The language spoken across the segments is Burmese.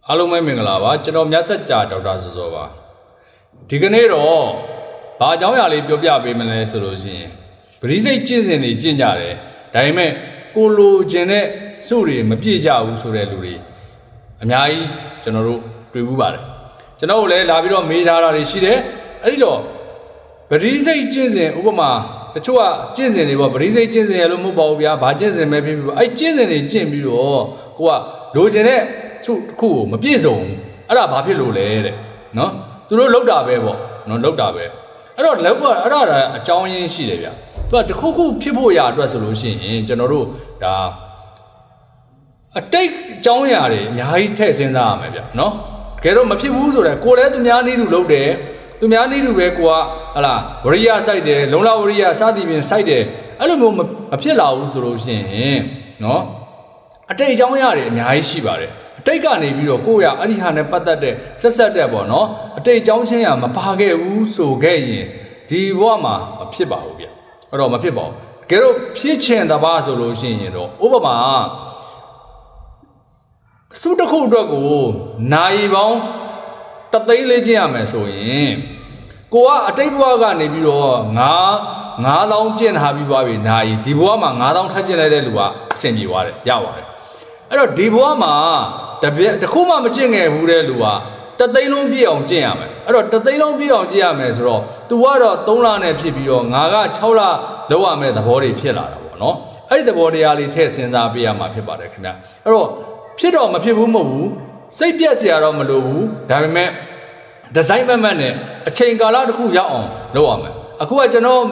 အားလုံးပဲမင်္ဂလာပါကျွန်တော်မြတ်ဆက်ကြာဒေါက်တာစောစောပါဒီကနေ့တော့ဘာအကြောင်းအရာလေးပြောပြပေးမလဲဆိုလို့ရှိရင်ပရိစိတ်ကျင့်စဉ်တွေကျင့်ကြတယ်ဒါပေမဲ့ကိုလိုချင်တဲ့စုတွေမပြည့်ကြဘူးဆိုတဲ့လူတွေအများကြီးကျွန်တော်တို့တွေ့ဘူးပါတယ်ကျွန်တော်တို့လည်းလာပြီးတော့မေးထားတာတွေရှိတယ်အဲ့ဒီတော့ပရိစိတ်ကျင့်စဉ်ဥပမာတချို့ကကျင့်စဉ်တွေပေါ့ပရိစိတ်ကျင့်စဉ်ရလို့မဟုတ်ပါဘူးဗျာဘာကျင့်စဉ်ပဲဖြစ်ဖြစ်အဲ့ကျင့်စဉ်တွေကျင့်ပြီးတော့ကိုကလိုချင်တဲ့စုတစ်ခုကိုမပြည့်စုံအဲ့ဒါဘာဖြစ်လို့လဲတဲ့နော်သူတို့လောက်တာပဲပေါ့နော်လောက်တာပဲအဲ့တော့လောက်ကအဲ့ဒါအကြောင်းရင်းရှိတယ်ဗျသူကတစ်ခုခုဖြစ်ဖို့ရအတွက်ဆိုလို့ရှိရင်ကျွန်တော်တို့ဒါအတိတ်အကြောင်းအရာတွေအများကြီးထည့်စဉ်းစားရမယ်ဗျနော်တကယ်တော့မဖြစ်ဘူးဆိုတော့ကိုယ်လည်းသူများနည်းသူလုပ်တယ်သူများနည်းသူပဲကိုကဟလာဝရိယစိုက်တယ်လုံလဝရိယစသည်ဖြင့်စိုက်တယ်အဲ့လိုမျိုးမဖြစ်လာဘူးဆိုလို့ရှိရင်နော်အတိတ်အကြောင်းအရာတွေအများကြီးရှိပါတယ်အတိတ်ကနေပြီးတော့ကိုယ့်ရအဲ့ဒီဟာနဲ့ပတ်သက်တဲ့ဆက်ဆက်တဲ့ပေါ့နော်အတိတ်အကြောင်းချင်းရမပါခဲ့ဘူးဆိုခဲ့ရင်ဒီဘဝမှာမဖြစ်ပါဘူးဗျအဲ့တော့မဖြစ်ပါဘူးတကယ်တော့ဖြစ်ချင်တပါဆိုလို့ရှိရင်တော့ဥပမာစုတစ်ခုအတွက်ကိုနိုင်ပေါင်းတသိန်းလေးကျင့်ရမယ်ဆိုရင်ကိုကအတိတ်ဘဝကနေပြီးတော့9000ကျင့်ထားပြီးသွားပြီနိုင်ဒီဘဝမှာ9000ထပ်ကျင့်လိုက်တဲ့လူကအဆင်ပြေသွားတယ်ရပါတယ်အဲ့တော့ဒီဘဝမှာတခုမှမကျင့်ငယ်ဘူးတဲ့လူကတသိန်းလုံးပြည့်အောင်ကျင့်ရမယ်အဲ့တော့တသိန်းလုံးပြည့်အောင်ကျင့်ရမယ်ဆိုတော့ तू ကတော့3လနဲ့ဖြစ်ပြီးတော့ငါက6လလောက်ရမယ်သဘောတွေဖြစ်လာတာပေါ့နော်အဲ့ဒီသဘောတရားလေးထည့်စဉ်းစားပေးရမှာဖြစ်ပါတယ်ခင်ဗျအဲ့တော့ဖြစ်တော့မဖြစ်ဘူးမဟုတ်ဘူးစိတ်ပြက်စရာတော့မလိုဘူးဒါပေမဲ့ဒီဇိုင်းမှတ်နဲ့အချိန်ကာလတစ်ခုရောက်အောင်လုပ်ရမယ်အခုကကျွန်တော်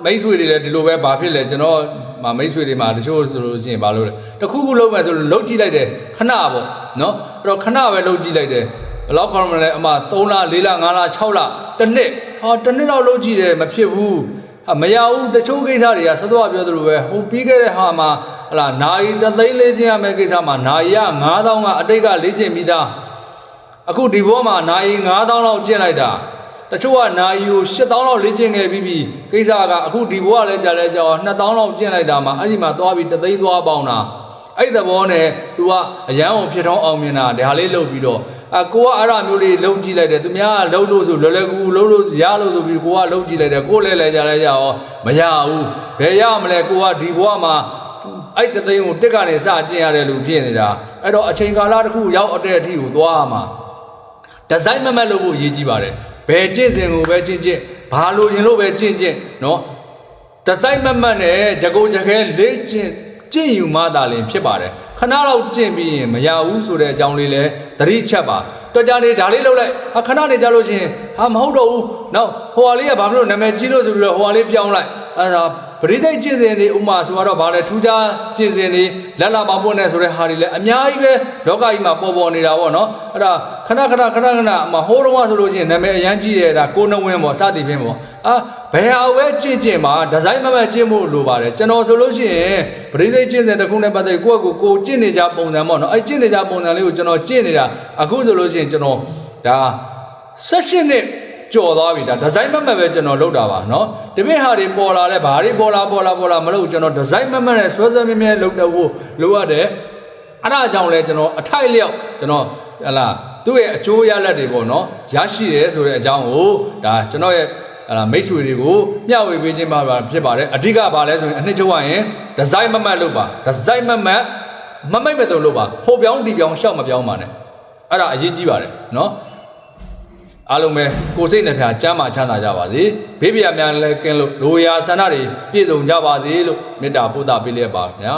မိတ်ဆွေတွေလည်းဒီလိုပဲဘာဖြစ်လဲကျွန်တော်မိတ်ဆွေတွေမှာတချို့ဆိုလို့ရှိရင်ဘာလို့လဲတခုခုလုပ်မယ်ဆိုလို့လုပ်ကြည့်လိုက်တယ်ခဏပေါ့နော်အဲ့တော့ခဏပဲလုပ်ကြည့်လိုက်တယ်ဘယ်လောက်ခေါ်မလဲအမ3လ4လ5လ6လတစ်နှစ်တစ်နှစ်တော့လုပ်ကြည့်တယ်မဖြစ်ဘူးမရဘူးတချို့ကိစ္စတွေကစသဝပြောသလိုပဲဟိုပြီးခဲ့တဲ့ဟာမှာဟလာနိုင်တသိန်းလေးချင်းရမယ်ကိစ္စမှာနိုင်ရ9000ကအတိတ်ကလေ့ကျင့်ပြီးသားအခုဒီဘောမှာနိုင်9000လောက်ကျင့်လိုက်တာတချို့ကနိုင်ကို8000လောက်လေ့ကျင့်ခဲ့ပြီးပြီကိစ္စကအခုဒီဘောကလည်းကြာလဲကြာ2000လောက်ကျင့်လိုက်တာမှာအဲ့ဒီမှာသွားပြီးတသိန်းသွားပေါင်းတာအဲ့ဒီသဘောနဲ့ तू ကအရန်ကိုဖြစ်ထောင်းအောင်မြင်တာဒါလေးလုပ်ပြီးတော့ကိုကအဲ့ဒါမျိုးလေးလုံးကြည့်လိုက်တယ်သူများကလုံးလို့ဆိုလွယ်လွယ်ကူကူလုံးလို့ရလို့ဆိုပြီးကိုကလုံးကြည့်လိုက်တယ်ကိုလည်းကြာလဲကြာရောမရဘူးဘယ်ရမလဲကိုကဒီဘဝမှာအဲ့တသိန်းကိုတက်ကနေစကျင့်ရတဲ့လူဖြစ်နေတာအဲ့တော့အချိန်ကာလတစ်ခုရောက်တဲ့အထိကိုသွားရမှာဒီဇိုင်းမမတ်လို့ဖို့အရေးကြီးပါတယ်ဘယ်ကျင့်စဉ်ကိုပဲကျင့်ဘာလို့ရင်လို့ပဲကျင့်နော်ဒီဇိုင်းမမတ်နဲ့ဂျကိုဂျခဲလေးကျင့်ယူမှသာလင်ဖြစ်ပါတယ်ခဏလောက်ကျင့်ပြီးရင်မရဘူးဆိုတဲ့အကြောင်းလေးလဲသတိချက်ပါတော်ကြနေဒါလေးလုပ်လိုက်ခဏနေကြလို့ရှိရင်မဟုတ်တော့ဘူးနောက်ဟိုဟာလေးကဘာလို့နာမည်ကြီးလို့ဆိုပြီးတော့ဟိုဟာလေးပြောင်းလိုက်အဲဒါပရိစိတ်ကျင့်စဉ်တွေဥမာဆိုတော့ဗာလဲထူးခြားကျင့်စဉ်တွေလက်လာမပွင့်နဲ့ဆိုတဲ့ဟာတွေလည်းအများကြီးပဲလောကကြီးမှာပေါ်နေတာပေါ့နော်အဲ့ဒါခဏအမဟိုးတော့ဆိုလို့ရှိရင်နာမည်အရန်ကြီးတယ်ဒါကိုနှဝင်းပေါ့စသည်ဖြင့်ပေါ့ဘယ်ဟာပဲကျင့်မှာဒီဇိုင်းမမကျင့်ဖို့လိုပါတယ်ကျွန်တော်ဆိုလို့ရှိရင်ပရိစိတ်ကျင့်စဉ်တစ်ခုနဲ့ပတ်သက်ကိုကျင့်နေကြပုံစံပေါ့နော်အဲ့ကျင့်နေကြပုံစံလေးကိုကျွန်တော်ကျင့်နေတာအခုဆိုလို့ရှိရင်ကျွန်တော်ဒါ16နှစ်ကြော်သွားပြီဒါဒီဇိုင်းမမတ်ပဲကျွန်တော်လုပ်တာပါเนาะဒီမဲ့ဟာတွေပေါ်လာလဲဘာတွေပေါ်လာမလို့ကျွန်တော်ဒီဇိုင်းမမတ်နဲ့ဆွဲမြဲလုပ်တော့ဖို့လိုရတယ်အဲ့ဒါကြောင့်လဲကျွန်တော်အထိုက်လျောက်ကျွန်တော်ဟလာသူ့ရဲ့အကျိုးရလဒ်တွေပေါ့เนาะရရှိတယ်ဆိုတဲ့အကြောင်းကိုဒါကျွန်တော်ရဲ့မိတ်ဆွေတွေကိုမျှဝေပေးခြင်းပါဖြစ်ပါတယ်အဓိကဘာလဲဆိုရင်အနှစ်ချုပ်ရရင်ဒီဇိုင်းမမတ်လုပ်ပါဒီဇိုင်းမမတ်မမိတ်မဲ့တုံလုပ်ပါဟိုပြောင်းဒီပြောင်းရှောက်မပြောင်းပါနဲ့အဲ့ဒါအရေးကြီးပါတယ်เนาะအားလုံးပဲကိုယ်စိတ်နှဖျားကျမ်းမာချမ်းသာကြပါစေဘေးပြာများလည်းကင်းလို့လိုရာဆန္ဒတွေပြည့်စုံကြပါစေလို့မေတ္တာပို့သပေးလျက်ပါခင်ဗျာ